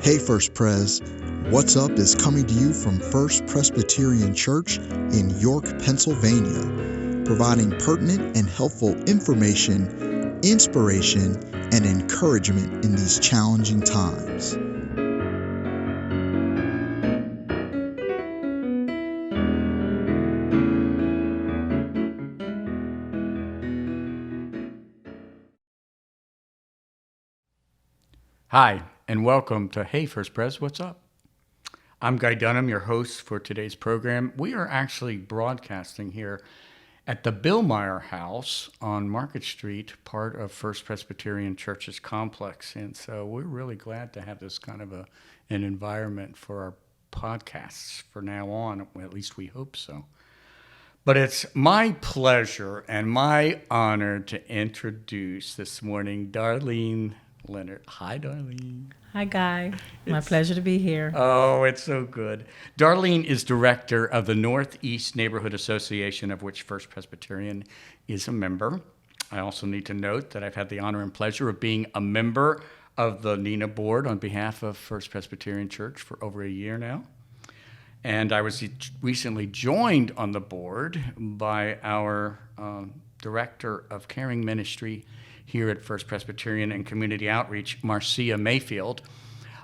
Hey First Pres, What's Up is coming to you from First Presbyterian Church in York, Pennsylvania, providing pertinent and helpful information, inspiration, and encouragement in these challenging times. Hi, and welcome to Hey First Pres, What's Up? I'm Guy Dunham, your host for today's program. We are actually broadcasting here at the Billmeyer House on Market Street, part of First Presbyterian Church's complex. And so we're really glad to have this kind of an environment for our podcasts for now on. Well, at least we hope so. But it's my pleasure and my honor to introduce this morning Darlene Leonard. Hi, Darlene. Hi, Guy. My pleasure to be here. Oh, it's so good. Darlene is director of the Northeast Neighborhood Association, of which First Presbyterian is a member. I also need to note that I've had the honor and pleasure of being a member of the NINA board on behalf of First Presbyterian Church for over a year now. And I was recently joined on the board by our director of caring ministry here at First Presbyterian and Community Outreach, Marcia Mayfield.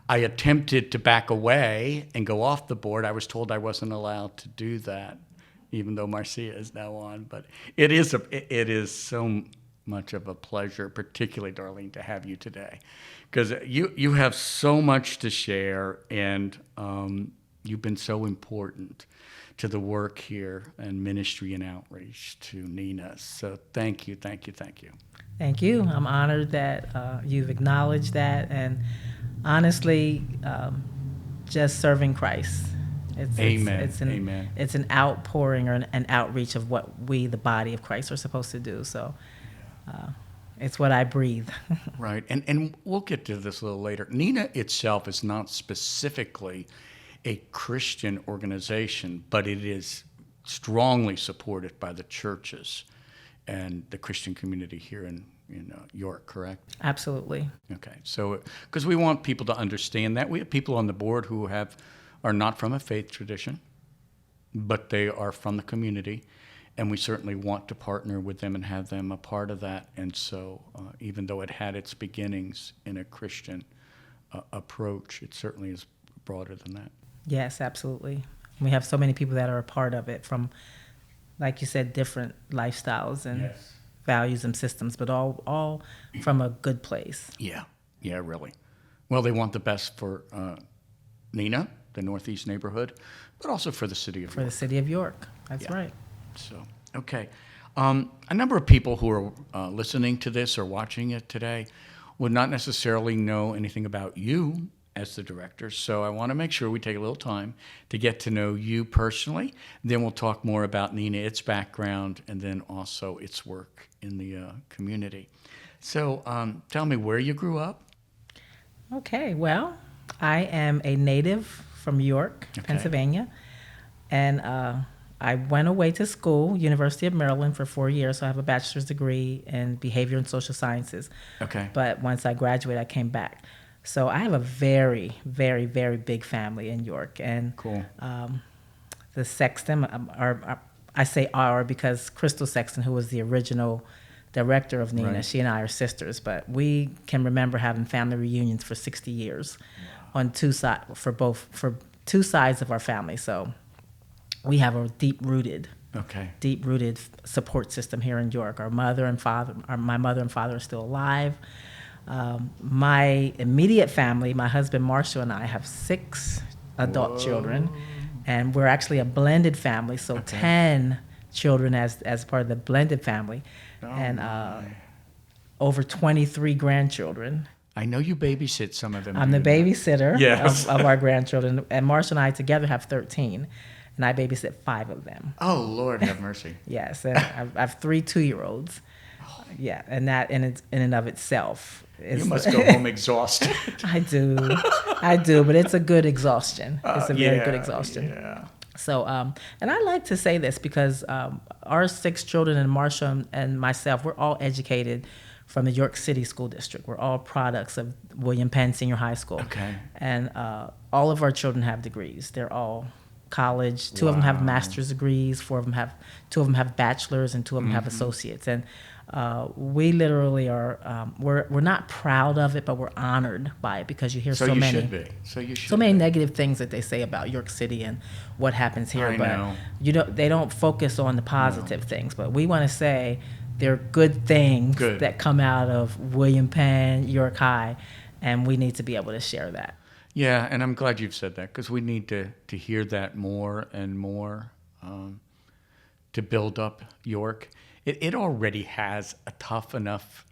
I attempted to back away and go off the board. I was told I wasn't allowed to do that, even though Marcia is now on. But it is so much of a pleasure, particularly, Darlene, to have you today, because you have so much to share, and you've been so important to the work here and ministry and outreach to NINA. So thank you. Thank you. I'm honored that you've acknowledged that, and honestly, just serving Christ. Amen. Amen. It's an outpouring or an outreach of what we, the body of Christ, are supposed to do. So it's what I breathe. Right. And we'll get to this a little later. NINA itself is not specifically a Christian organization, but it is strongly supported by the churches and the Christian community here in York, correct? Absolutely. Okay, so because we want people to understand that. We have people on the board who are not from a faith tradition, but they are from the community, and we certainly want to partner with them and have them a part of that. And so even though it had its beginnings in a Christian approach, it certainly is broader than that. Yes, absolutely. We have so many people that are a part of it from, like you said, different lifestyles and values and systems, but all from a good place. Yeah, really. Well, they want the best for NINA, the Northeast neighborhood, but also for the city of York. For the city of York, that's right. So, okay. A number of people who are listening to this or watching it today would not necessarily know anything about you as the director, so I want to make sure we take a little time to get to know you personally. Then we'll talk more about NINA, its background, and then also its work in the community. So tell me where you grew up. Okay, well, I am a native from York, Pennsylvania, and I went away to school, University of Maryland, for 4 years, so I have a bachelor's degree in behavior and social sciences. Okay. But once I graduated, I came back. So I have a very, very, very big family in York. And cool. The Sexton, I say our because Crystal Sexton, who was the original director of NINA, she and I are sisters, but we can remember having family reunions for 60 years on two sides of our family. So we have a deep-rooted support system here in York. My mother and father are still alive. My immediate family, my husband Marshall and I have 6 adult children, and we're actually a blended family, so 10 children as part of the blended family, and over 23 grandchildren. I know you babysit some of them. I'm the babysitter of our grandchildren, and Marshall and I together have 13, and I babysit 5 of them. Oh, Lord have mercy. Yes, and I have 3 2-year-olds. Yeah, and that in and of itself is... You must go home exhausted. I do, but it's a good exhaustion. It's a very good exhaustion. Yeah. So, and I like to say this because our 6 children and Marsha and myself, we're all educated from the York City School District. We're all products of William Penn Senior High School. Okay. And all of our children have degrees. They're all college. Two of them have master's degrees. Two of them have bachelors, and two of them have associates. And we literally are, we're not proud of it, but we're honored by it, because you hear so many. Should be. So you should so many be. negative things that they say about York City and what happens here. I know. They don't focus on the positive things. But we want to say there are good things that come out of William Penn, York High, and we need to be able to share that. Yeah, and I'm glad you've said that, because we need to hear that more and more to build up York. It already has a tough enough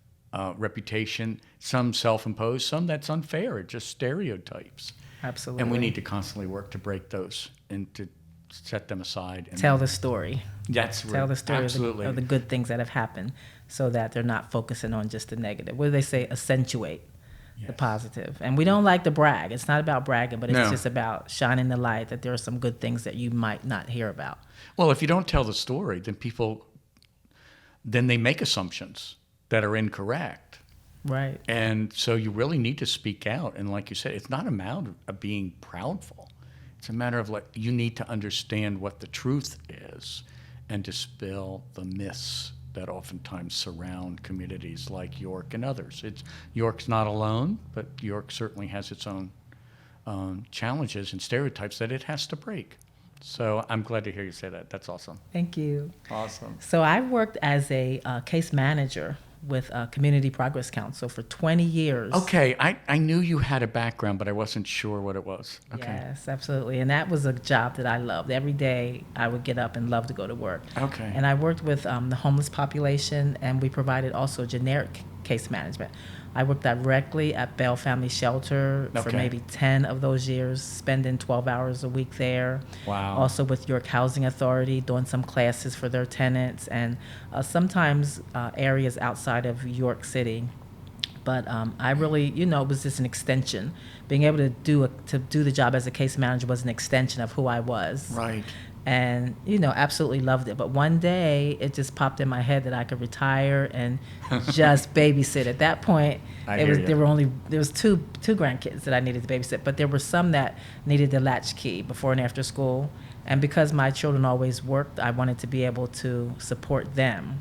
reputation, some self-imposed, some that's unfair, just stereotypes. Absolutely. And we need to constantly work to break those and to set them aside. And tell the story. That's right. Tell the story Absolutely. of the good things that have happened, so that they're not focusing on just the negative. What do they say? Accentuate the positive. And we don't like to brag. It's not about bragging, but it's just about shining the light that there are some good things that you might not hear about. Well, if you don't tell the story, then they make assumptions that are incorrect. Right. And so you really need to speak out. And like you said, it's not a matter of being proudful. It's a matter of you need to understand what the truth is and dispel the myths that oftentimes surround communities like York and others. York's not alone, but York certainly has its own challenges and stereotypes that it has to break. So I'm glad to hear you say that. That's awesome. Thank you. Awesome. So I worked as a case manager with Community Progress Council for 20 years. Okay, I knew you had a background, but I wasn't sure what it was. Okay. Yes, absolutely. And that was a job that I loved. Every day I would get up and love to go to work. Okay. And I worked with the homeless population, and we provided also generic case management. I worked directly at Bell Family Shelter for maybe 10 of those years, spending 12 hours a week there. Wow. Also with York Housing Authority, doing some classes for their tenants, and sometimes areas outside of York City. But I really, it was just an extension. Being able to do the job as a case manager was an extension of who I was. Right. And absolutely loved it. But one day it just popped in my head that I could retire and just babysit. At that point, there was two grandkids that I needed to babysit, but there were some that needed the latchkey before and after school. And because my children always worked, I wanted to be able to support them,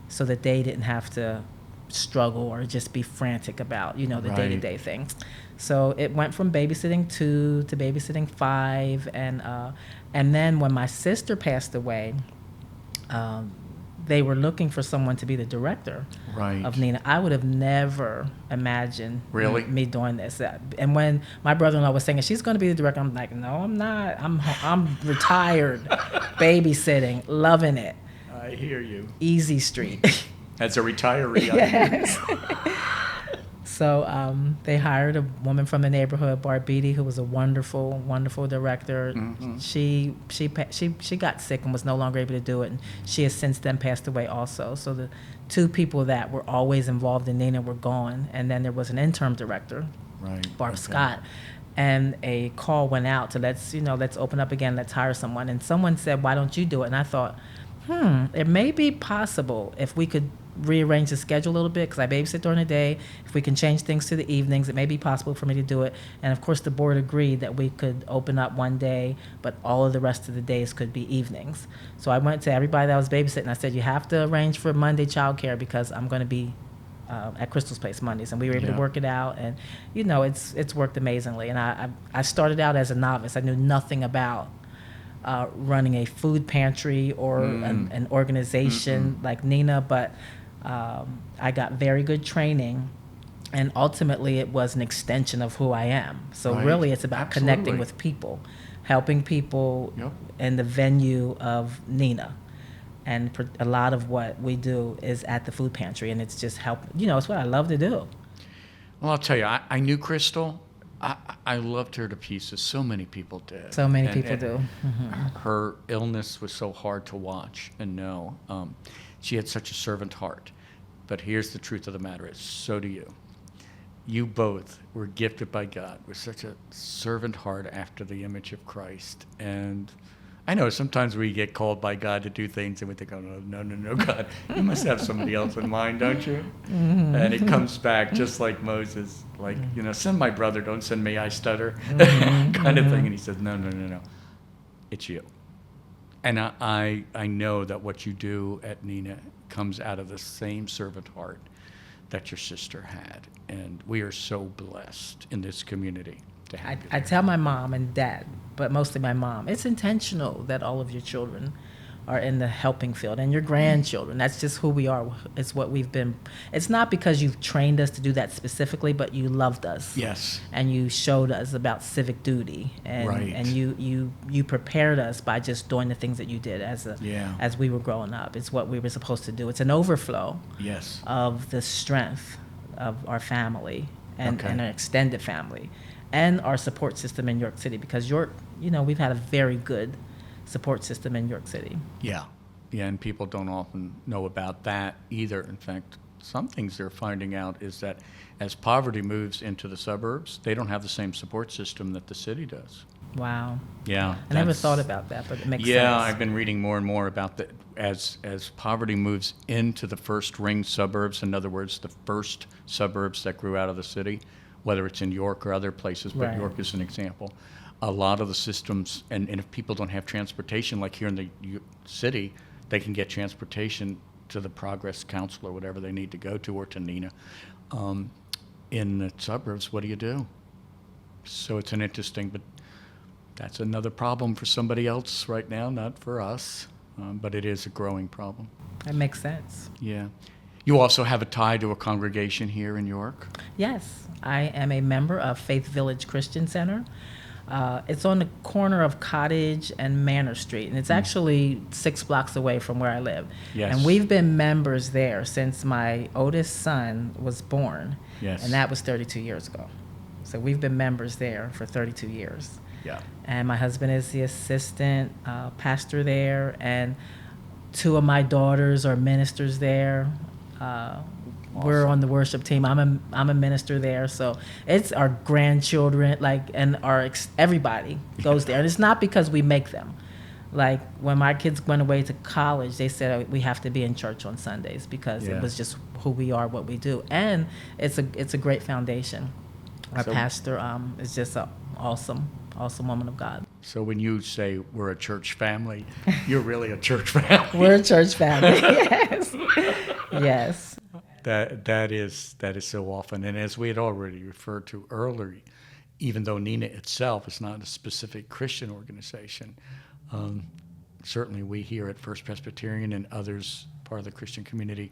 so that they didn't have to struggle or just be frantic about the day-to-day things. So it went from babysitting 2 to babysitting 5, and then when my sister passed away, they were looking for someone to be the director of Nina. I would have never imagined me doing this. And when my brother-in-law was saying she's going to be the director, I'm like, no, I'm not. I'm retired, babysitting, loving it. I hear you. Easy street. As a retiree. Yes. So they hired a woman from the neighborhood, Barbidi, who was a wonderful, wonderful director. Mm-hmm. She got sick and was no longer able to do it, and she has since then passed away also. So the 2 people that were always involved in Nina were gone, and then there was an interim director, Barb Scott, and a call went out to let's open up again, let's hire someone. And someone said, why don't you do it? And I thought, it may be possible if we could rearrange the schedule a little bit, because I babysit during the day. If we can change things to the evenings, it may be possible for me to do it. And of course the board agreed that we could open up one day, but all of the rest of the days could be evenings. So I went to everybody that was babysitting. I said, you have to arrange for Monday childcare, because I'm going to be at Crystal's Place Mondays. And we were able to work it out, and it's worked amazingly. And I started out as a novice. I knew nothing about running a food pantry or an organization like Nina, but I got very good training, and ultimately it was an extension of who I am. So really it's about connecting with people, helping people in the venue of Nina. And a lot of what we do is at the food pantry, and it's just it's what I love to do. Well, I'll tell you, I knew Crystal. I loved her to pieces. So many people did. So many people do. Mm-hmm. Her illness was so hard to watch and know. She had such a servant heart. But here's the truth of the matter is, so do you. You both were gifted by God with such a servant heart after the image of Christ. And I know sometimes we get called by God to do things and we think, oh, no, God, you must have somebody else in mind, don't you? Mm-hmm. And it comes back just like Moses, like, send my brother, don't send me, I stutter, kind of thing. And he says, no, it's you. And I know that what you do at Nina comes out of the same servant heart that your sister had. And we are so blessed in this community. I tell my mom and dad, but mostly my mom, it's intentional that all of your children are in the helping field and your grandchildren. That's just who we are. It's what we've been. It's not because you've trained us to do that specifically, but you loved us. Yes. And you showed us about civic duty. And, right. And you prepared us by just doing the things that you did as we were growing up. It's what we were supposed to do. It's an overflow of the strength of our family and our extended family. And our support system in York City, because York, we've had a very good support system in York City. Yeah, and people don't often know about that either. In fact, some things they're finding out is that as poverty moves into the suburbs, they don't have the same support system that the city does. Wow. Yeah. I never thought about that, but it makes sense. Yeah, I've been reading more and more about that. As poverty moves into the first ring suburbs, in other words, the first suburbs that grew out of the city, whether it's in York or other places, but York is an example. A lot of the systems, and if people don't have transportation, like here in the city, they can get transportation to the Progress Council or whatever they need to go to, or to Nina. In the suburbs, what do you do? So it's an interesting, but that's another problem for somebody else right now, not for us, but it is a growing problem. That makes sense. Yeah. You also have a tie to a congregation here in York? Yes. I am a member of Faith Village Christian Center. It's on the corner of Cottage and Manor Street, and it's actually 6 blocks away from where I live. Yes. And we've been members there since my oldest son was born, and that was 32 years ago. So we've been members there for 32 years. Yeah. And my husband is the assistant pastor there, and 2 of my daughters are ministers there. Awesome. We're on the worship team. I'm a minister there, so it's our grandchildren, and everybody goes there, and it's not because we make them. Like when my kids went away to college, they said we have to be in church on Sundays because it was just who we are, what we do, and it's a great foundation. Our pastor is just an awesome woman of God. So when you say we're a church family, you're really a church family. We're a church family. Yes. Yes. That is so often, and as we had already referred to earlier, even though Nina itself is not a specific Christian organization, certainly we here at First Presbyterian and others part of the Christian community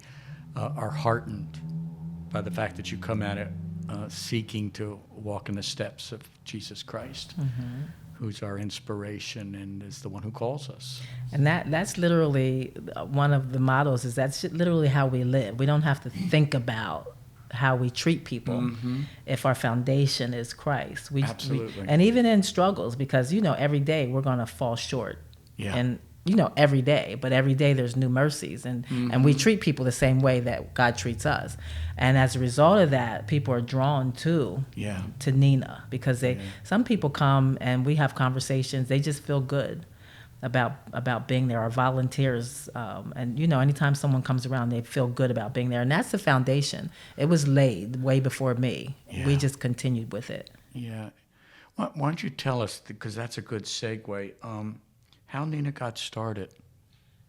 are heartened by the fact that you come at it seeking to walk in the steps of Jesus Christ, who's our inspiration and is the one who calls us. And that's literally one of the mottos, is that's literally how we live. We don't have to think about how we treat people if our foundation is Christ. Absolutely. And even in struggles, because, every day we're going to fall short. Yeah. And, every day, but every day there's new mercies, and we treat people the same way that God treats us. And as a result of that, people are drawn to Nina, because some people come and we have conversations, they just feel good about being there. Our volunteers, and anytime someone comes around, they feel good about being there. And that's the foundation. It was laid way before me. Yeah. We just continued with it. Yeah. Why don't you tell us, because that's a good segue, how Nina got started?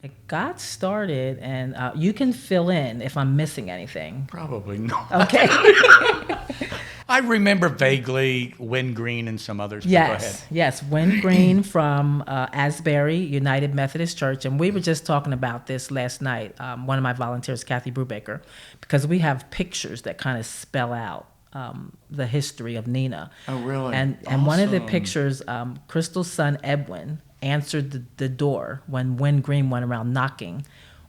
It got started, and you can fill in if I'm missing anything. Probably not. Okay. I remember vaguely Wynn Green and some others. Yes, Wynn Green from Asbury United Methodist Church, and we were just talking about this last night. One of my volunteers, Kathy Brubaker, because we have pictures that kind of spell out the history of Nina. Oh, really? And one of the pictures, Crystal's son Edwin answered the door when Wynn Green went around knocking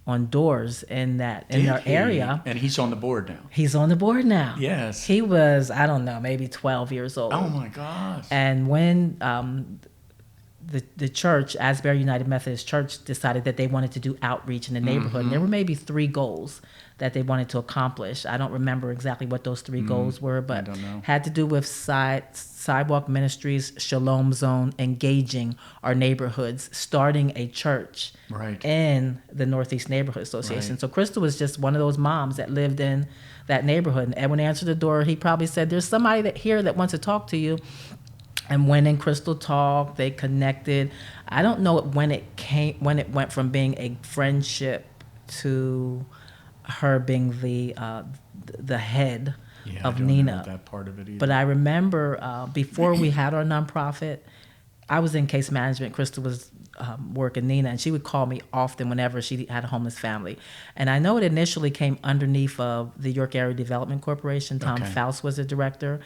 on doors in our area. And he's on the board now. He's on the board now. Yes. He was, I don't know, maybe 12 years old. Oh my gosh. And when the church, Asbury United Methodist Church, decided that they wanted to do outreach in the neighborhood. And there were maybe 3 goals that they wanted to accomplish. I don't remember exactly what those 3 goals were, but had to do with sidewalk ministries, Shalom Zone, engaging our neighborhoods, starting a church in the Northeast Neighborhood Association. Right. So Crystal was just one of those moms that lived in that neighborhood. And Edwin answered the door. He probably said, "There's somebody here that wants to talk to you." And when and Crystal talked, they connected. I don't know when it went from being a friendship to her being the head of I don't Nina. know that part of it either. But I remember before we had our nonprofit, I was in case management. Crystal was working Nina, and she would call me often whenever she had a homeless family. And I know it initially came underneath of the York Area Development Corporation. Tom Faust was the director.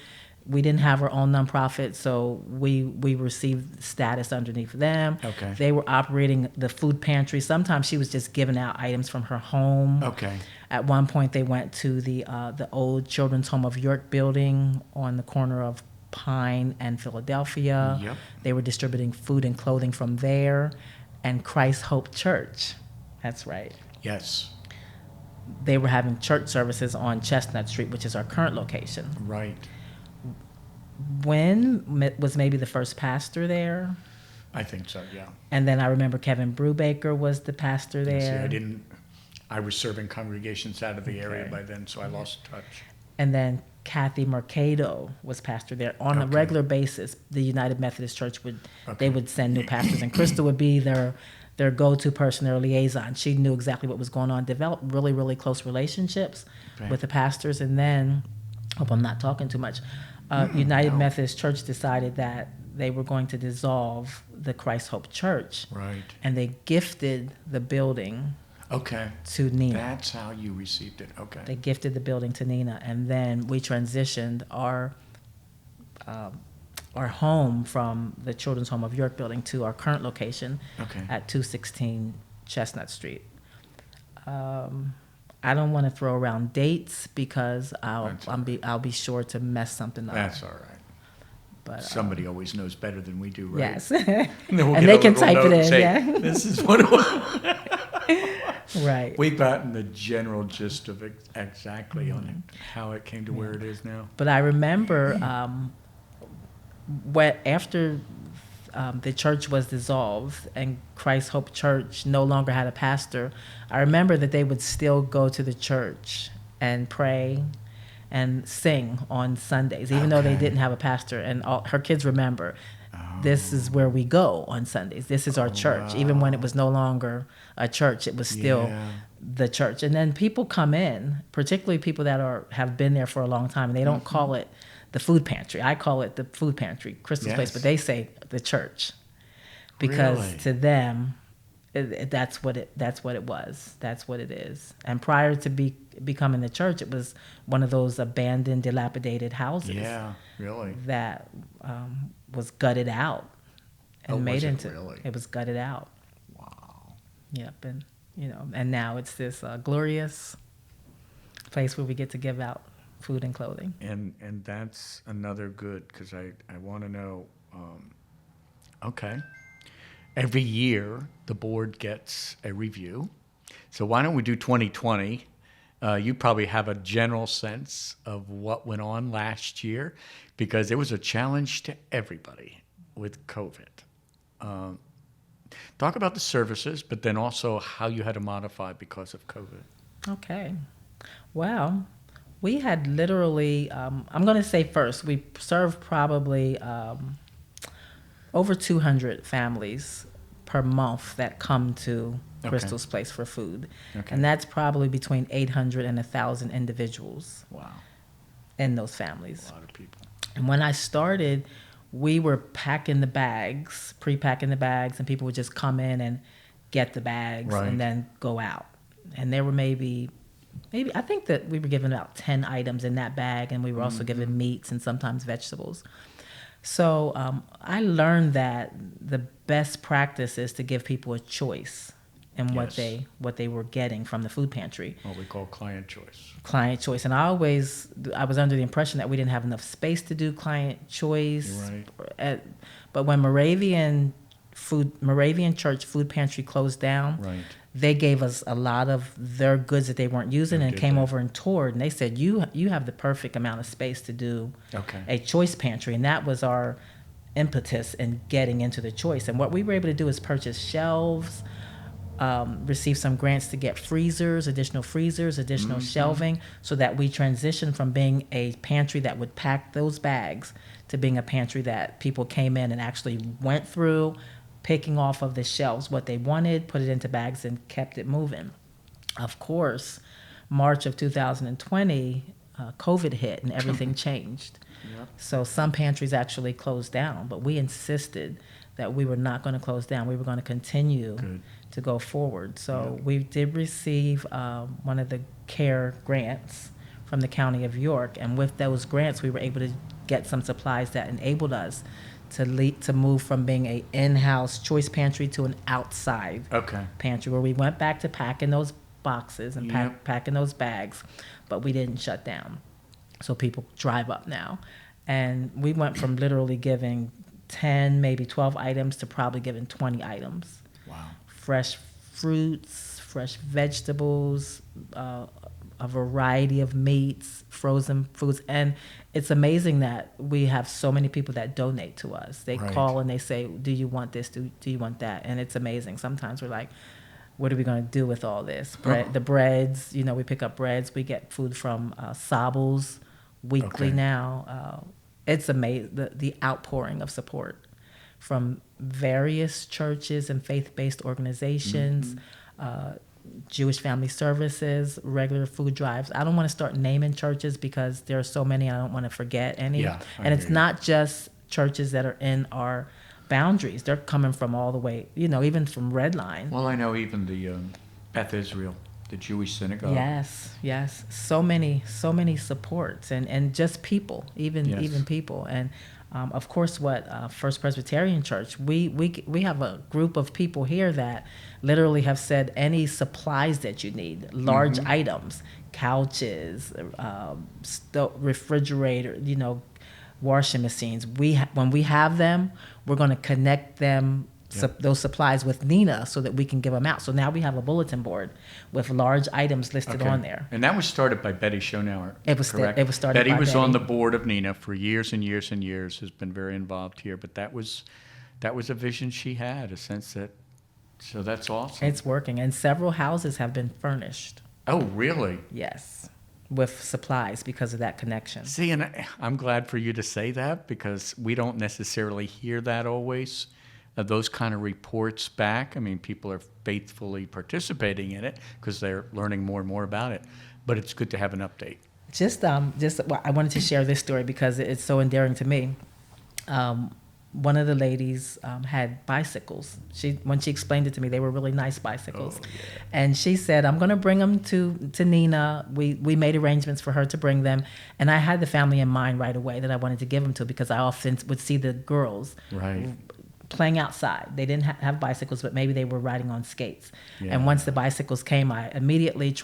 We didn't have our own nonprofit, so we received status underneath them. Okay. They were operating the food pantry. Sometimes she was just giving out items from her home. Okay. At one point, they went to the old Children's Home of York building on the corner of Pine and Philadelphia. Yep. They were distributing food and clothing from there. And Christ Hope Church. That's right. Yes. They were having church services on Chestnut Street, which is our current location. Right. Wynn was maybe the first pastor there. I think so, yeah. And then I remember Kevin Brubaker was the pastor there. See, I was serving congregations out of the area by then, so I lost touch. And then Kathy Mercado was pastor there on a regular basis. The United Methodist Church they would send new pastors, and Crystal would be their go-to person, their liaison. She knew exactly what was going on, developed really, really close relationships with the pastors. And then, hope I'm not talking too much, United Methodist Church decided that they were going to dissolve the Christ Hope Church. Right. And they gifted the building to Nina. That's how you received it. Okay. They gifted the building to Nina, and then we transitioned our home from the Children's Home of York building to our current location at 216 Chestnut Street. I don't want to throw around dates because I'll be sure to mess something up. That's all right. But somebody always knows better than we do, right? Yes. And they can type it in. Say, this is what it was. Right. We've gotten the general gist of it exactly on how it came to where it is now. But I remember after the church was dissolved and Christ Hope Church no longer had a pastor, I remember that they would still go to the church and pray and sing on Sundays, even though they didn't have a pastor. And her kids remember, this is where we go on Sundays. This is our church. Wow. Even when it was no longer a church, it was still the church. And then people come in, particularly people that have been there for a long time, and they don't call it the food pantry. I call it the food pantry, Crystal's Place, but they say the church, because to them, that's what it was. That's what it is. And prior to becoming the church, it was one of those abandoned, dilapidated houses. Yeah, really. That was gutted out and made into. Really? It was gutted out. Wow. Yep, and and now it's this glorious place where we get to give out food and clothing. And that's another good, because I want to know. Every year the board gets a review. So why don't we do 2020? You probably have a general sense of what went on last year, because it was a challenge to everybody with COVID. Talk about the services, but then also how you had to modify because of COVID. Okay. Well, we had literally, I'm going to say first, we served probably over 200 families per month that come to Crystal's Place for food. Okay. And that's probably between 800 and 1,000 individuals. Wow. In those families. A lot of people. And when I started, we were packing the bags, pre-packing the bags, and people would just come in and get the bags and then go out. And there were maybe I think that we were given about 10 items in that bag, and we were also given meats and sometimes vegetables. So I learned that the best practice is to give people a choice in what they were getting from the food pantry. What we call client choice. Client choice. And I was under the impression that we didn't have enough space to do client choice. Right. But when Moravian Moravian Church food pantry closed down. Right. They gave us a lot of their goods that they weren't using and came over and toured. And they said, you have the perfect amount of space to do a choice pantry. And that was our impetus in getting into the choice. And what we were able to do is purchase shelves, receive some grants to get additional shelving, so that we transitioned from being a pantry that would pack those bags to being a pantry that people came in and actually went through, picking off of the shelves what they wanted, put it into bags, and kept it moving. Of course, March of 2020, COVID hit and everything changed. Yep. So some pantries actually closed down, but we insisted that we were not going to close down. We were going to continue to go forward. So we did receive one of the CARE grants from the County of York, and with those grants, we were able to get some supplies that enabled us to move from being a in-house choice pantry to an outside pantry, where we went back to packing those boxes and packing those bags, but we didn't shut down. So people drive up now. And we went from literally giving 10, maybe 12 items to probably giving 20 items. Wow. Fresh fruits, fresh vegetables, a variety of meats, frozen foods. And it's amazing that we have so many people that donate to us. They call and they say, do you want this? Do you want that? And it's amazing. Sometimes we're like, what are we going to do with all this? The breads, we pick up breads. We get food from Sabel's weekly now. It's amazing, the outpouring of support from various churches and faith-based organizations, Jewish Family Services, regular food drives. I don't want to start naming churches because there are so many, and I don't want to forget any. And it's not just churches that are in our boundaries. They're coming from all the way, even from Redline. Well, I know even the Beth Israel, the Jewish synagogue. Yes. So many supports and just people, even people. And of course, First Presbyterian Church, we have a group of people here that literally have said any supplies that you need, large items, couches, refrigerator, washing machines. When we have them, we're going to connect them. Those supplies with Nina so that we can give them out. So now we have a bulletin board with large items listed on there. And that was started by Betty Schonauer. It was started by Betty. Betty was on the board of Nina for years and years and years, has been very involved here. But that was a vision she had, a sense that, so that's awesome. It's working. And several houses have been furnished. Oh, really? Yes. With supplies because of that connection. See, and I'm glad for you to say that because we don't necessarily hear that always. Those kind of reports back. I mean, people are faithfully participating in it because they're learning more and more about it. But it's good to have an update. I wanted to share this story because it's so endearing to me. One of the ladies had bicycles. When she explained it to me, they were really nice bicycles. Oh, yeah. And she said, I'm going to bring them to Nina. We made arrangements for her to bring them. And I had the family in mind right away that I wanted to give them to because I often would see the girls playing outside. They didn't have bicycles, but maybe they were riding on skates. Yeah. And once the bicycles came, I immediately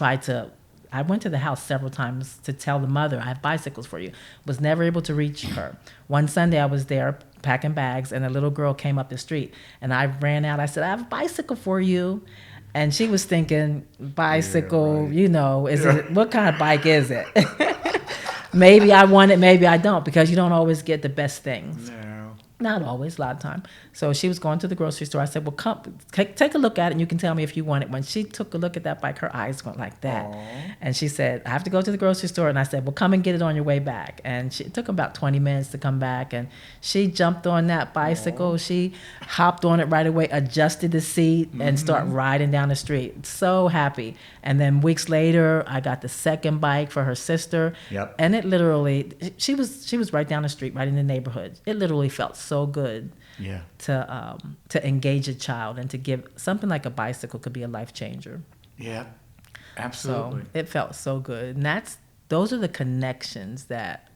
I went to the house several times to tell the mother, I have bicycles for you. Was never able to reach her. One Sunday I was there packing bags and a little girl came up the street and I ran out. I said, I have a bicycle for you. And she was thinking, bicycle, what kind of bike is it? Maybe I want it, maybe I don't, because you don't always get the best things. No. Not always, a lot of time. So she was going to the grocery store. I said, well, come, take a look at it and you can tell me if you want it. When she took a look at that bike, her eyes went like that. Aww. And she said, I have to go to the grocery store. And I said, well, come and get it on your way back. And it took about 20 minutes to come back. And she jumped on that bicycle. Aww. She hopped on it right away, adjusted the seat, and started riding down the street. So happy. And then weeks later, I got the second bike for her sister. Yep. And it literally, she was right down the street, right in the neighborhood. It literally felt so good to engage a child and to give something like a bicycle could be a life changer. Yeah, absolutely. So it felt so good, and those are the connections that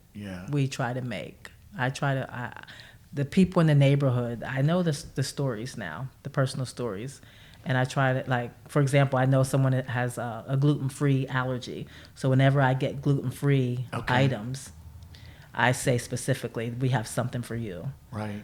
we try to make. The people in the neighborhood. I know the stories now, the personal stories, and I try to for example, I know someone that has a gluten-free allergy, so whenever I get gluten-free items, I say specifically, we have something for you. Right.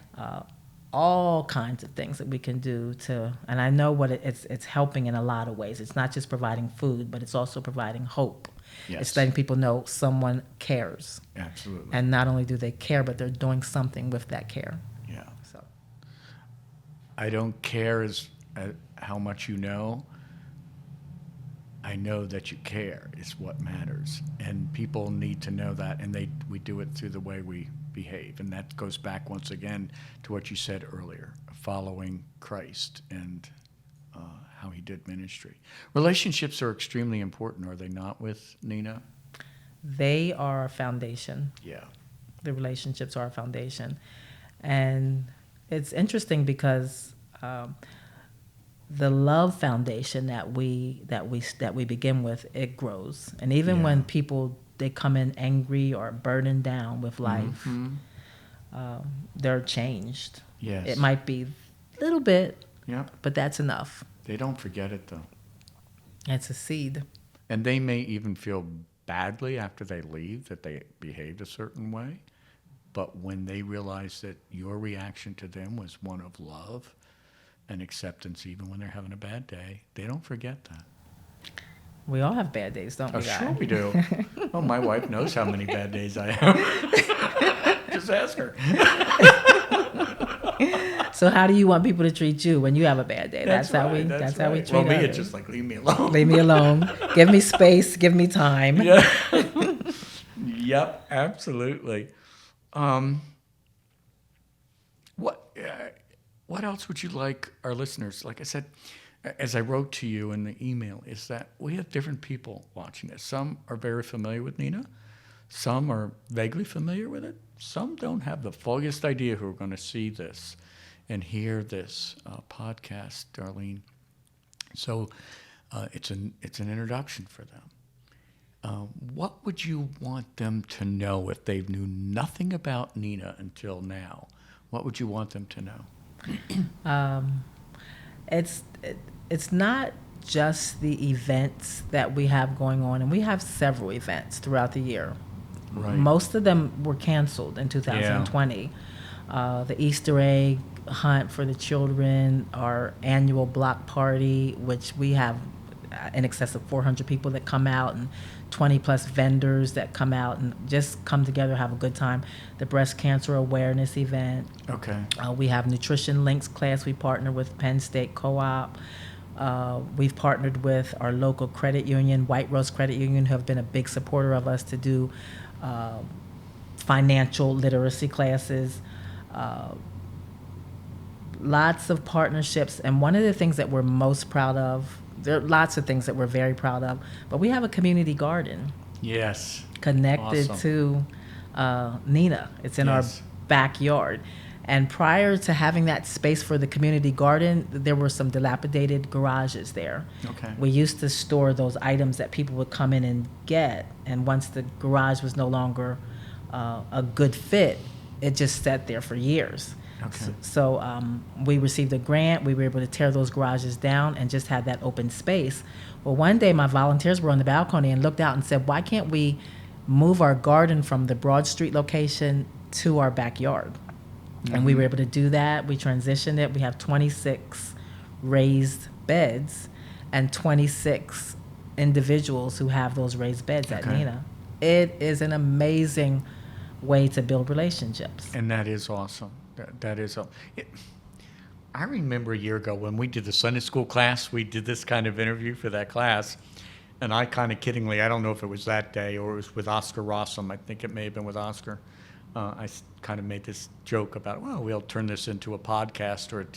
all kinds of things that we can do to, and I know what it's helping in a lot of ways. It's not just providing food, but it's also providing hope. Yes. It's letting people know someone cares. Absolutely. And not only do they care, but they're doing something with that care. Yeah. So I don't care how much you know. I know that you care is what matters. And people need to know that, and we do it through the way we behave. And that goes back once again to what you said earlier, following Christ and how he did ministry. Relationships are extremely important, are they not, with Nina? they are our foundation. Yeah. The relationships are our foundation. And it's interesting because the love foundation that we begin with, it grows. And even when people, they come in angry or burdened down with life, they're changed. Yes. It might be a little bit, Yep. but that's enough. They don't forget it, though. It's a seed. And they may even feel badly after they leave that they behaved a certain way. But when they realize that your reaction to them was one of love and acceptance, even when they're having a bad day, they don't forget that. We all have bad days, don't we, guys? Sure we do. Oh, my wife knows how many bad days I have. Just ask her. So how do you want people to treat you when you have a bad day? That's how we treat Well, me, others. it's just like, leave me alone. Leave me alone. Give me space. Give me time. Yeah. Yep, absolutely. What else would you like our listeners? Like I said, as I wrote to you in the email, is that we have different people watching this. Some are very familiar with Nina. Some are vaguely familiar with it. Some don't have the foggiest idea who are going to see this and hear this podcast, Darlene. So it's an introduction for them. What would you want them to know if they knew nothing about Nina until now? What would you want them to know? It's not just the events that we have going on, and we have several events throughout the year. Right. Most of them were canceled in 2020. The Easter egg hunt for the children, our annual block party, which we have in excess of 400 people that come out, and 20 plus vendors that come out and just come together, have a good time. The breast cancer awareness event. Okay. We have Nutrition Links class. We partner with Penn State Co-op. We've partnered with our local credit union, White Rose Credit Union, who have been a big supporter of us to do financial literacy classes. Lots of partnerships. And one of the things that we're most proud of, there are lots of things that we're very proud of, but we have a community garden. Yes. Connected Awesome. to Nina. It's in our backyard. And prior to having that space for the community garden, there were some dilapidated garages there. Okay. We used to store those items that people would come in and get. And once the garage was no longer a good fit, it just sat there for years. Okay. So we received a grant. We were able to tear those garages down and just have that open space. Well, one day my volunteers were on the balcony and looked out and said, why can't we move our garden from the Broad Street location to our backyard? Mm-hmm. And we were able to do that. We transitioned it. We have 26 raised beds and 26 individuals who have those raised beds at Nina. It is an amazing way to build relationships. And that is awesome. That is awesome. I remember a year ago when we did the Sunday school class, we did this kind of interview for that class. And I kind of kiddingly, I don't know if it was that day or it was with Oscar Rossum. I think it may have been with Oscar. I kind of made this joke about, well, we'll turn this into a podcast or a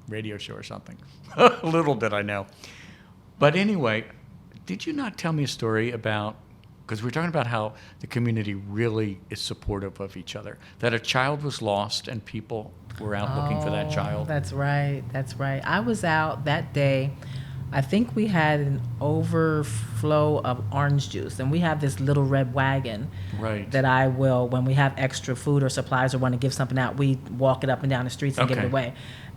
radio show or something. Little did I know. But anyway, did you not tell me a story about, because we're talking about how the community really is supportive of each other, that a child was lost and people were out looking for that child? That's right. That's right. I was out that day. I think we had an overflow of orange juice, and we have this little red wagon that I will, when we have extra food or supplies or want to give something out, we walk it up and down the streets and give it away.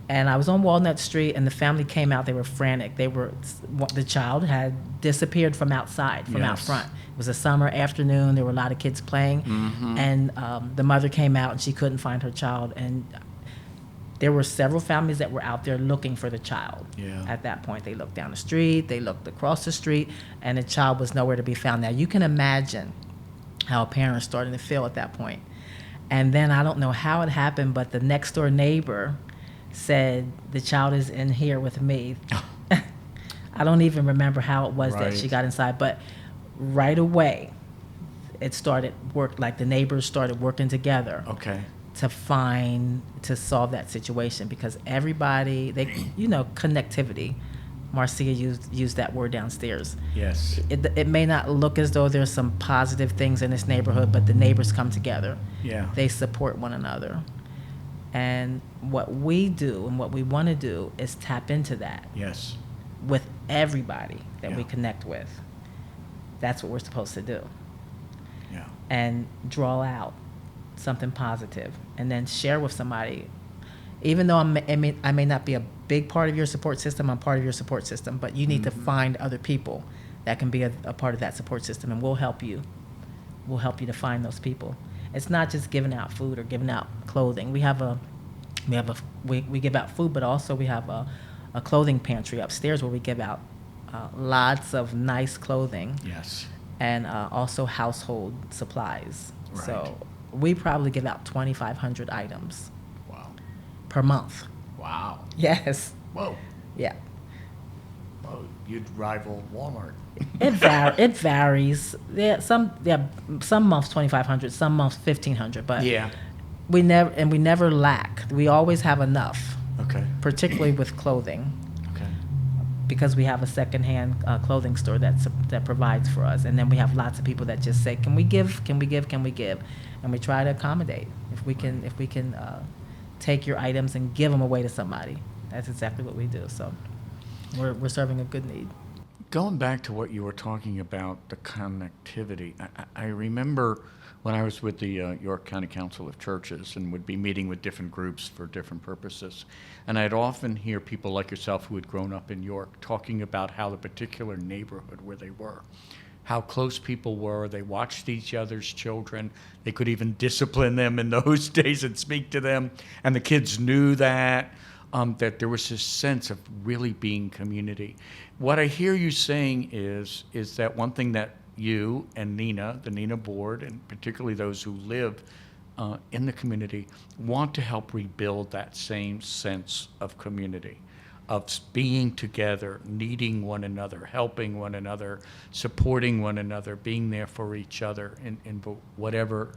And I was on Walnut Street, and the family came out. They were frantic. The child had disappeared from outside, from out front. It was a summer afternoon. There were a lot of kids playing, and the mother came out, and she couldn't find her child. And there were several families that were out there looking for the child. Yeah. At that point, they looked down the street, they looked across the street, and the child was nowhere to be found. Now, you can imagine how a parent is starting to feel at that point. And then I don't know how it happened, but the next door neighbor said, the child is in here with me. I don't even remember how it was that she got inside, but right away, it started like the neighbors started working together. Okay. To solve that situation, because everybody, connectivity. Marcia used that word downstairs. Yes. It may not look as though there's some positive things in this neighborhood, but the neighbors come together. Yeah. They support one another. And what we do and what we want to do is tap into that. Yes. With everybody that we connect with. That's what we're supposed to do. Yeah. And draw out something positive, and then share with somebody. Even though I may not be a big part of your support system, I'm part of your support system, but you need to find other people that can be a part of that support system, and we'll help you. We'll help you to find those people. It's not just giving out food or giving out clothing. We give out food, but also we have a clothing pantry upstairs where we give out lots of nice clothing. Yes. And also household supplies. Right. So we probably give out 2,500 items. Wow. Per month. Wow. Yes. Whoa. Yeah. Well, you'd rival Walmart. It varies. Some months 2,500, some months 1,500, but we never lack. We always have enough. Okay. Particularly with clothing. Okay. Because we have a secondhand clothing store that provides for us, and then we have lots of people that just say, "Can we give? Can we give? Can we give?" And we try to accommodate. If we can take your items and give them away to somebody, that's exactly what we do. So we're serving a good need. Going back to what you were talking about, the connectivity, I remember when I was with the York County Council of Churches and would be meeting with different groups for different purposes. And I'd often hear people like yourself who had grown up in York talking about how the particular neighborhood where they were, how close people were. They watched each other's children. They could even discipline them in those days and speak to them. And the kids knew that there was this sense of really being community. What I hear you saying is that one thing that you and Nina, the Nina board, and particularly those who live in the community, want to help rebuild that same sense of community, of being together, needing one another, helping one another, supporting one another, being there for each other in whatever.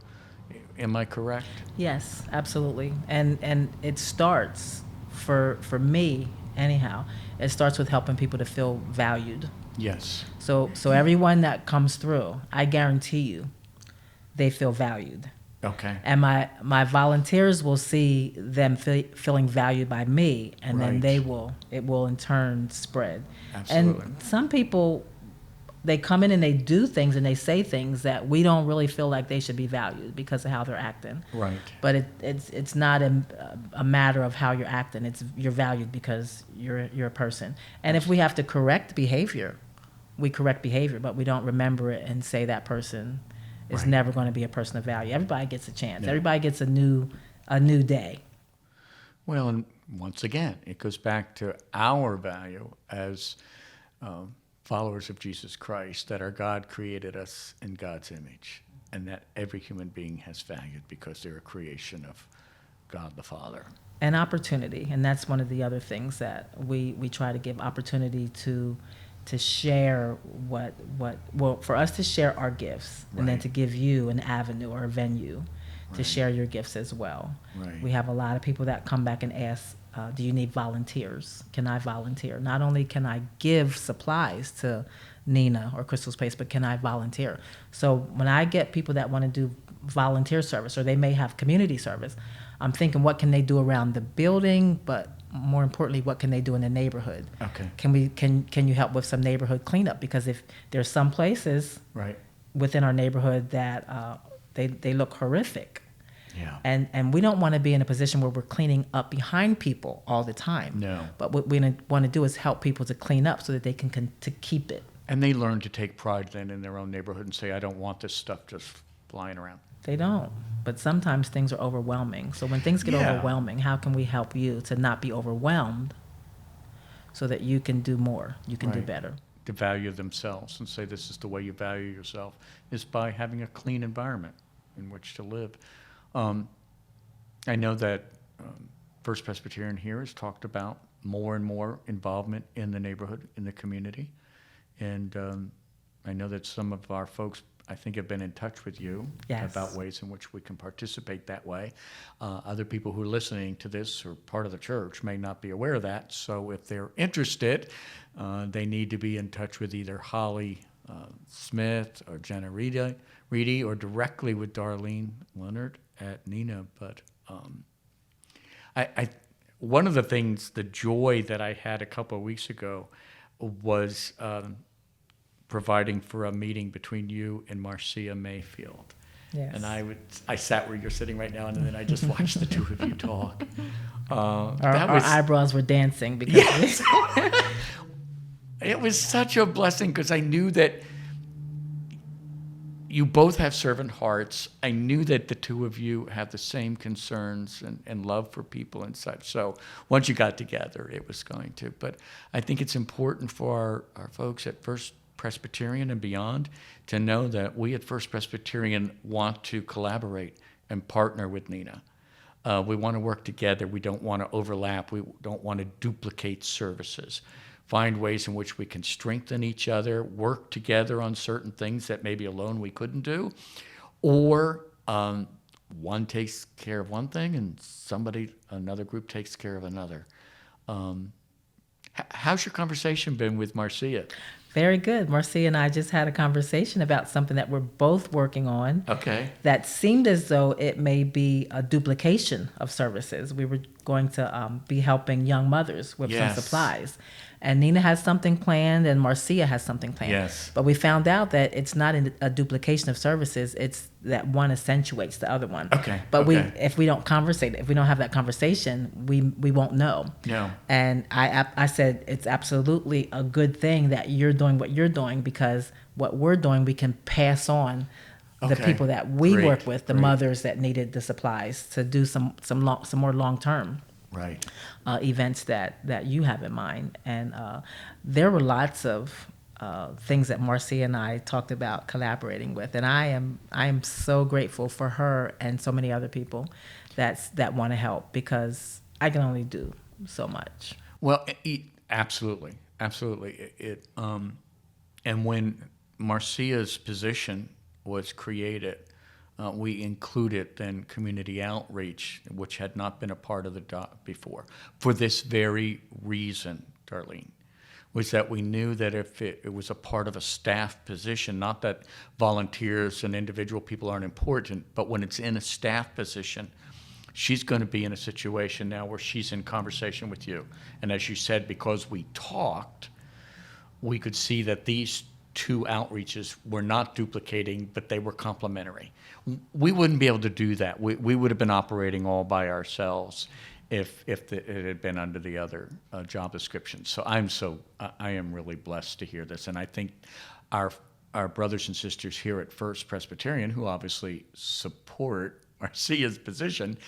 Am I correct? Yes, absolutely. And it starts, for me anyhow, it starts with helping people to feel valued. Yes. So everyone that comes through, I guarantee you, they feel valued. Okay. And my volunteers will see them feeling valued by me, and then it will in turn spread. Absolutely. And some people, they come in and they do things and they say things that we don't really feel like they should be valued because of how they're acting. Right. But it's not a matter of how you're acting. You're valued because you're a person. And if we have to correct behavior, we correct behavior, but we don't remember it and say that person is never going to be a person of value. Everybody gets a chance. Yeah. Everybody gets a new day. Well, and once again, it goes back to our value as followers of Jesus Christ, that our God created us in God's image, and that every human being has value because they're a creation of God the Father. And opportunity, and that's one of the other things that we try to give opportunity to share for us to share our gifts, and then to give you an avenue or a venue to share your gifts as well. Right. We have a lot of people that come back and ask, do you need volunteers? Can I volunteer? Not only can I give supplies to Nina or Crystal's Place, but can I volunteer? So when I get people that want to do volunteer service, or they may have community service, I'm thinking, what can they do around the building, but more importantly, what can they do in the neighborhood? Okay. Can you help with some neighborhood cleanup? Because if there's some places within our neighborhood that they look horrific. Yeah. And we don't want to be in a position where we're cleaning up behind people all the time. No. But what we want to do is help people to clean up so that they can to keep it. And they learn to take pride then in their own neighborhood and say, I don't want this stuff just flying around. They don't. But sometimes things are overwhelming. So when things get overwhelming, how can we help you to not be overwhelmed so that you can do more, you can do better? To value themselves and say this is the way you value yourself is by having a clean environment in which to live. I know that First Presbyterian here has talked about more and more involvement in the neighborhood, in the community. And I know that some of our folks, I think, have been in touch with you about ways in which we can participate that way. Other people who are listening to this or part of the church may not be aware of that. So if they're interested, they need to be in touch with either Holly Smith or Jenna Reedy or directly with Darlene Leonard at Nina. But one of the things, the joy that I had a couple of weeks ago was providing for a meeting between you and Marcia Mayfield. Yes. And I sat where you're sitting right now, and then I just watched the two of you talk. Our eyebrows were dancing because it was such a blessing because I knew that you both have servant hearts. I knew that the two of you have the same concerns and love for people and such. So once you got together, it was going to. But I think it's important for our folks at First Presbyterian and beyond to know that we at First Presbyterian want to collaborate and partner with Nina. We want to work together. We don't want to overlap. We don't want to duplicate services. Find ways in which we can strengthen each other, work together on certain things that maybe alone we couldn't do, or one takes care of one thing and another group takes care of another. How's your conversation been with Marcia? Very good. Marcia and I just had a conversation about something that we're both working on. Okay. That seemed as though it may be a duplication of services. We were going to be helping young mothers with some supplies. And Nina has something planned and Marcia has something planned. Yes. But we found out that it's not a duplication of services. It's that one accentuates the other one. Okay. But if we don't conversate, if we don't have that conversation, we won't know. No. And I said it's absolutely a good thing that you're doing what you're doing, because what we're doing we can pass on the people that we work with, the mothers that needed the supplies, to do some more long-term events that you have in mind. And there were lots of things that Marcia and I talked about collaborating with, and I am so grateful for her and so many other people that want to help, because I can only do so much. Well, absolutely. And when Marcia's position was created, we included then community outreach, which had not been a part of the doc before, for this very reason, Darlene, was that we knew that if it was a part of a staff position, not that volunteers and individual people aren't important, but when it's in a staff position, she's going to be in a situation now where she's in conversation with you. And as you said, because we talked, we could see that these two outreaches were not duplicating, but they were complementary. We wouldn't be able to do that. We would have been operating all by ourselves if it had been under the other job description. So I am really blessed to hear this. And I think our brothers and sisters here at First Presbyterian, who obviously support Marcia's position,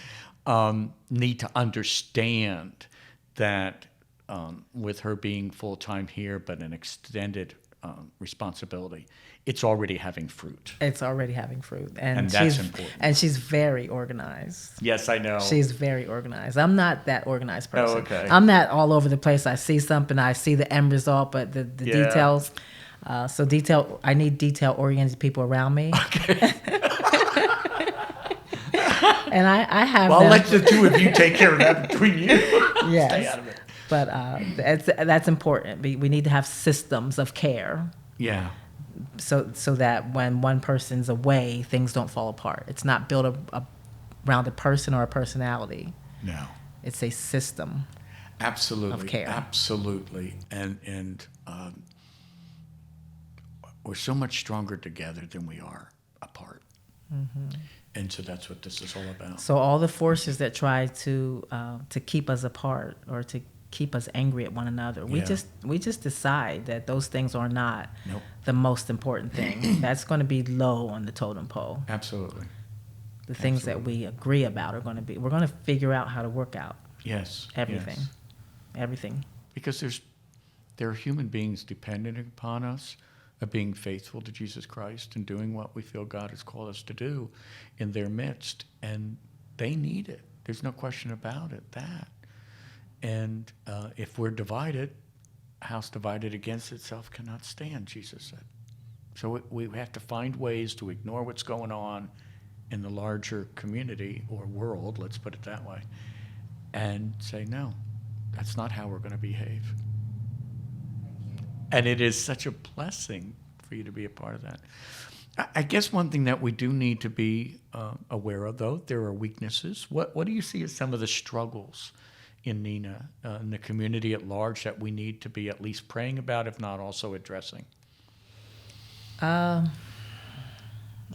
need to understand that with her being full-time here, but an extended responsibility, it's already having fruit. It's already having fruit. And that's important. And she's very organized. Yes, I know. She's very organized. I'm not that organized person. Oh, okay. I'm not all over the place. I see something, I see the end result, but the details. I need detail-oriented people around me. Okay. And I have Well, them. let the two of you take care of that between you. Yes. Stay out of it. But that's important. We need to have systems of care. Yeah. So that when one person's away, things don't fall apart. It's not built around a person or a personality. No. It's a system. Absolutely. Of care. Absolutely. And we're so much stronger together than we are apart. Mm-hmm. And so that's what this is all about. So all the forces that try to keep us apart or to keep us angry at one another, we just decide that those things are not the most important thing. That's going to be low on the totem pole. Absolutely. The things that we agree about are going to be, we're going to figure out how to work out everything. Yes. Everything. Because there are human beings dependent upon us of being faithful to Jesus Christ and doing what we feel God has called us to do in their midst. And they need it. There's no question about it, that. And if we're divided, a house divided against itself cannot stand, Jesus said. So we have to find ways to ignore what's going on in the larger community or world, let's put it that way, and say, no, that's not how we're going to behave. And it is such a blessing for you to be a part of that. I guess one thing that we do need to be aware of, though, there are weaknesses. What do you see as some of the struggles in Neenah, in the community at large, that we need to be at least praying about, if not also addressing?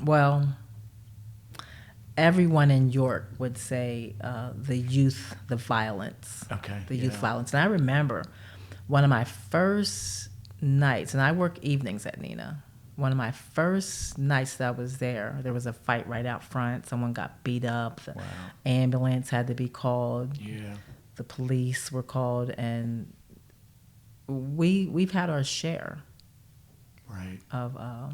Well, everyone in York would say the violence. Okay. The youth violence. And I remember one of my first nights, and I work evenings at Neenah. One of my first nights that I was there was a fight right out front. Someone got beat up. The ambulance had to be called. Yeah. The police were called, and we've had our share of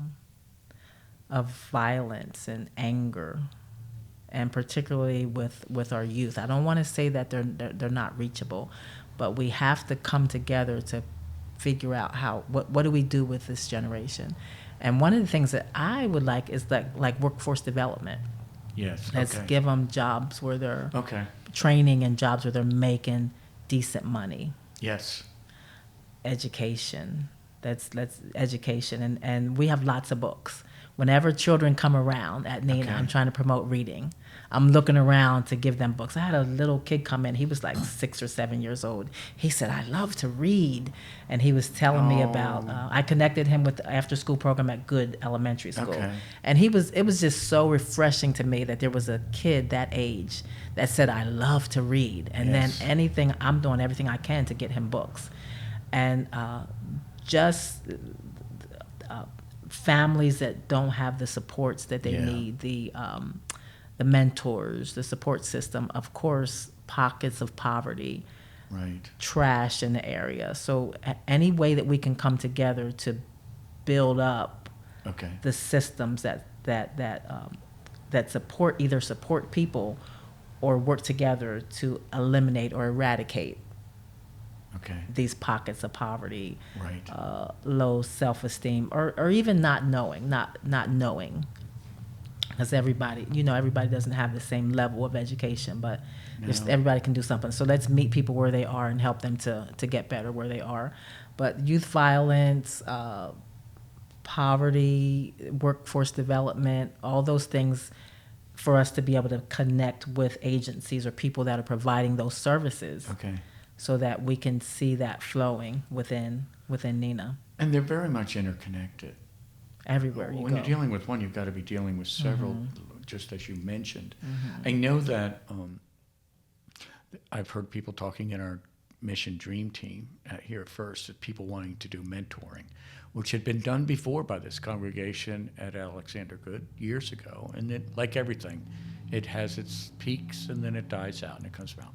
violence and anger, and particularly with our youth. I don't want to say that they're not reachable, but we have to come together to figure out what do we do with this generation. And one of the things that I would like is like workforce development. Yes. Let's give them jobs where they're training, and jobs where they're making decent money. Yes. Education. Let's education, and we have lots of books. Whenever children come around at Neenah, I'm trying to promote reading. I'm looking around to give them books. I had a little kid come in. He was like 6 or 7 years old. He said, I love to read. And he was telling me about, I connected him with the after-school program at Good Elementary School. And it was just so refreshing to me that there was a kid that age that said, I love to read. And then I'm doing everything I can to get him books. And families that don't have the supports that they need, the mentors, the support system, of course, pockets of poverty, trash in the area. So any way that we can come together to build up the systems that support people or work together to eliminate or eradicate these pockets of poverty, low self-esteem, or even not knowing, because everybody doesn't have the same level of education, but everybody can do something. So let's meet people where they are and help them to get better where they are. But youth violence, poverty, workforce development, all those things, for us to be able to connect with agencies or people that are providing those services. So that we can see that flowing within Neenah. And they're very much interconnected. Everywhere you go. When you're dealing with one, you've got to be dealing with several, just as you mentioned. I know that I've heard people talking in our Mission Dream Team here at First, that people wanting to do mentoring, which had been done before by this congregation at Alexander Good years ago. And it, like everything, it has its peaks and then it dies out and it comes around.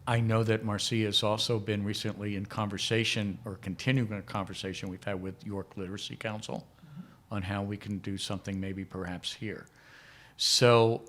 I know that Marcia has also been recently in conversation, or continuing a conversation we've had with York Literacy Council on how we can do something maybe perhaps here. So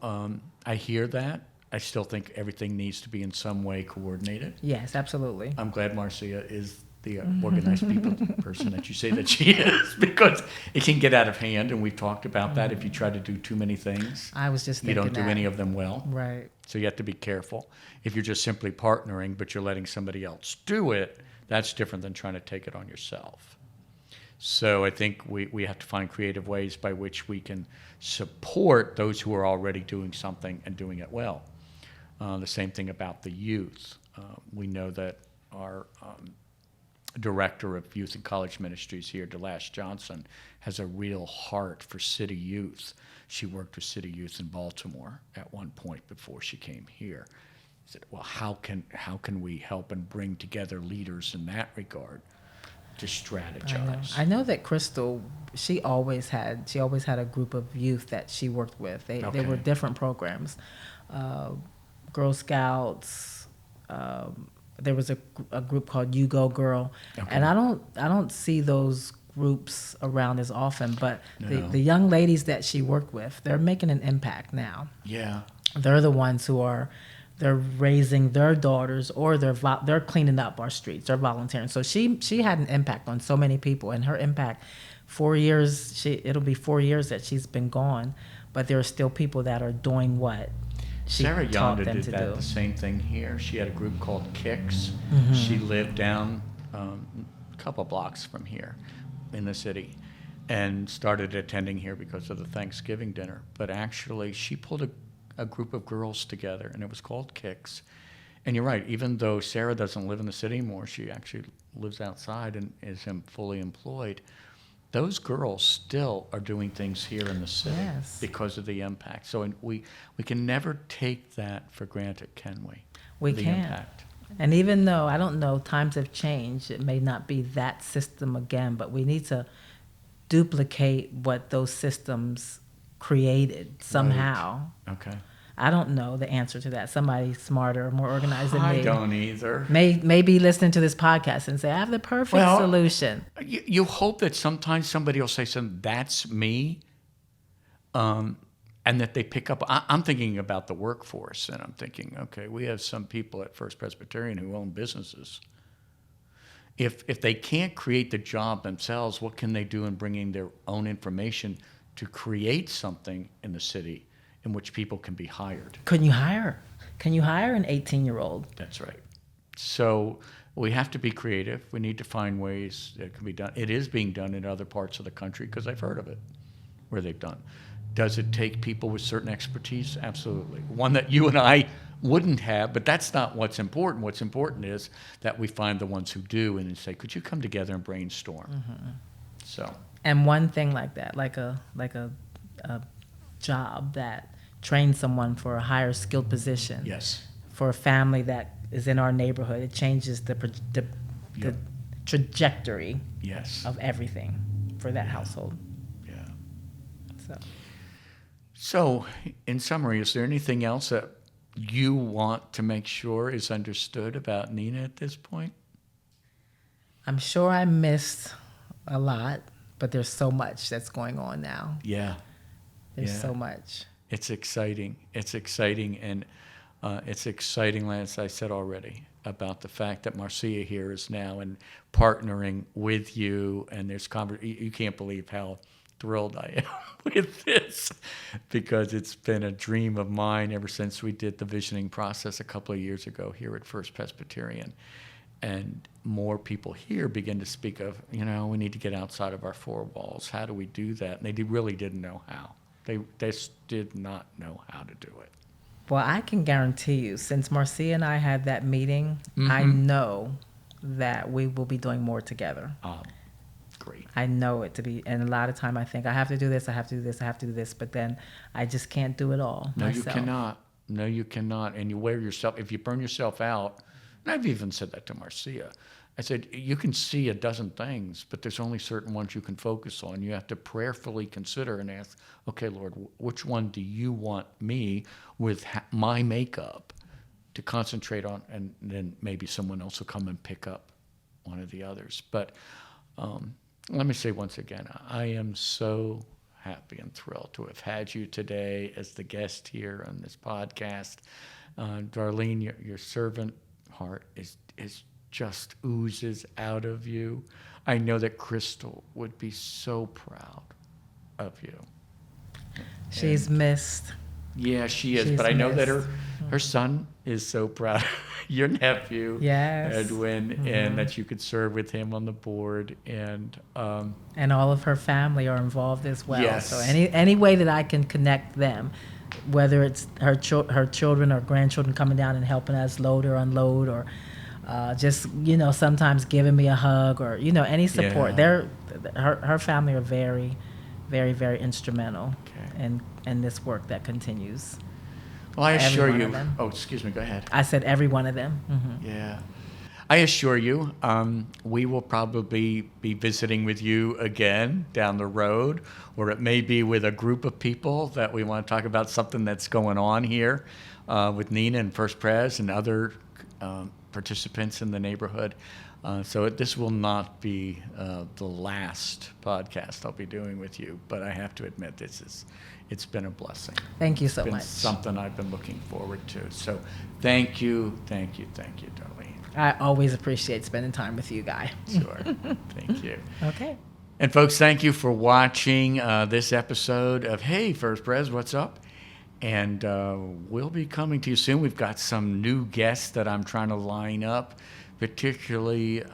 I hear that. I still think everything needs to be in some way coordinated. Yes, absolutely. I'm glad Marcia is the organized people person that you say that she is, because it can get out of hand, and we've talked about that. If you try to do too many things, I was just you don't do any of them well. Right. So you have to be careful. If you're just simply partnering, but you're letting somebody else do it, that's different than trying to take it on yourself. So I think we have to find creative ways by which we can support those who are already doing something and doing it well. The same thing about the youth. We know that our director of youth and college ministries here, Delash Johnson, has a real heart for city youth. She worked with city youth in Baltimore at one point before she came here. I said, well, how can we help and bring together leaders in that regard? to strategize. I know that Crystal, she always had a group of youth that she worked with. They were different programs, Girl Scouts. There was a group called You Go Girl, and I don't see those groups around as often. But the young ladies that she worked with, they're making an impact now. Yeah, they're the ones they're raising their daughters, or they're cleaning up our streets. They're volunteering. So she had an impact on so many people, and her impact, 4 years. It'll be 4 years that she's been gone, but there are still people that are doing what she Sarah taught Yonda them did to that do. the same thing here. She had a group called Kicks. She lived down a couple blocks from here in the city, and started attending here because of the Thanksgiving dinner. But actually, she pulled a group of girls together, and it was called Kicks. And you're right, even though Sarah doesn't live in the city anymore, she actually lives outside and is fully employed. Those girls still are doing things here in the city because of the impact. So we can never take that for granted, can we? We can't. Impact. And even though, I don't know, times have changed, it may not be that system again, but we need to duplicate what those systems created somehow. Right. Okay. I don't know the answer to that. Somebody smarter, more organized than me. I don't either. May be listening to this podcast and say, I have the perfect solution. You hope that sometimes somebody will say something, that's me, and that they pick up. I'm thinking about the workforce, and I'm thinking, okay, we have some people at First Presbyterian who own businesses. If they can't create the job themselves, what can they do in bringing their own information to create something in the city in which people can be hired? Can you hire an 18-year-old? That's right. So we have to be creative. We need to find ways that it can be done. It is being done in other parts of the country because I've heard of it where they've done. Does it take people with certain expertise? Absolutely. One that you and I wouldn't have, but that's not what's important. What's important is that we find the ones who do and say, could you come together and brainstorm? Mm-hmm. So. And one thing like that, like a job that trains someone for a higher skilled position. Yes. For a family that is in our neighborhood, it changes the trajectory of everything for that household. Yeah. So, in summary, is there anything else that you want to make sure is understood about Nina at this point? I'm sure I missed a lot, but there's so much that's going on now. Yeah. There's so much. It's exciting. It's exciting. And it's exciting, as I said already, about the fact that Marcia here is now and partnering with you. And there's you can't believe how thrilled I am with this, because it's been a dream of mine ever since we did the visioning process a couple of years ago here at First Presbyterian. And more people here begin to speak of, we need to get outside of our four walls. How do we do that? And they really didn't know how. They just did not know how to do it. Well, I can guarantee you, since Marcia and I had that meeting, I know that we will be doing more together. Great. I know it to be, and a lot of time I think I have to do this, I have to do this, I have to do this, but then I just can't do it all myself. No, you cannot. And you wear yourself, if you burn yourself out, and I've even said that to Marcia, I said, you can see a dozen things, but there's only certain ones you can focus on. You have to prayerfully consider and ask, okay, Lord, which one do you want me with my makeup to concentrate on? And then maybe someone else will come and pick up one of the others. But let me say once again, I am so happy and thrilled to have had you today as the guest here on this podcast. Darlene, your servant heart is just oozes out of you. I know that Crystal would be so proud of you. She's missed. Yeah, she is. But I know that her son is so proud. Your nephew, Edwin, and that you could serve with him on the board, and all of her family are involved as well. Yes. So any way that I can connect them, whether it's her children or grandchildren coming down and helping us load or unload, or just sometimes giving me a hug, or any support. Her family are very, very, very instrumental in this work that continues. Well, I assure you. Oh, excuse me. Go ahead. I said every one of them. Yeah, I assure you, we will probably be visiting with you again down the road, or it may be with a group of people that we want to talk about something that's going on here with Nina and First Pres and other participants in the neighborhood. So this will not be the last podcast I'll be doing with you, but I have to admit it's been a blessing. Thank you so much. It's something I've been looking forward to. So thank you, Darlene. I always appreciate spending time with you, Guy. Sure. Thank you. Okay. And folks, thank you for watching this episode of Hey First Pres, What's Up? And we'll be coming to you soon. We've got some new guests that I'm trying to line up, particularly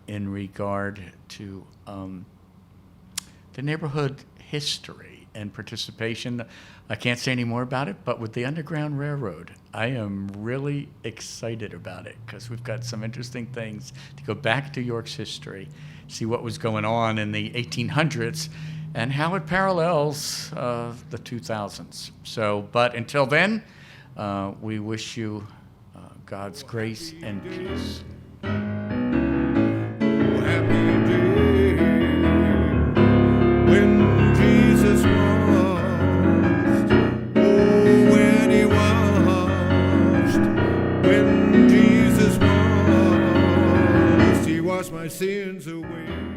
in regard to the neighborhood history and participation. I can't say any more about it, but with the Underground Railroad, I am really excited about it because we've got some interesting things to go back to York's history, see what was going on in the 1800s and how it parallels the 2000s. So, but until then, we wish you God's grace and peace. My sins away.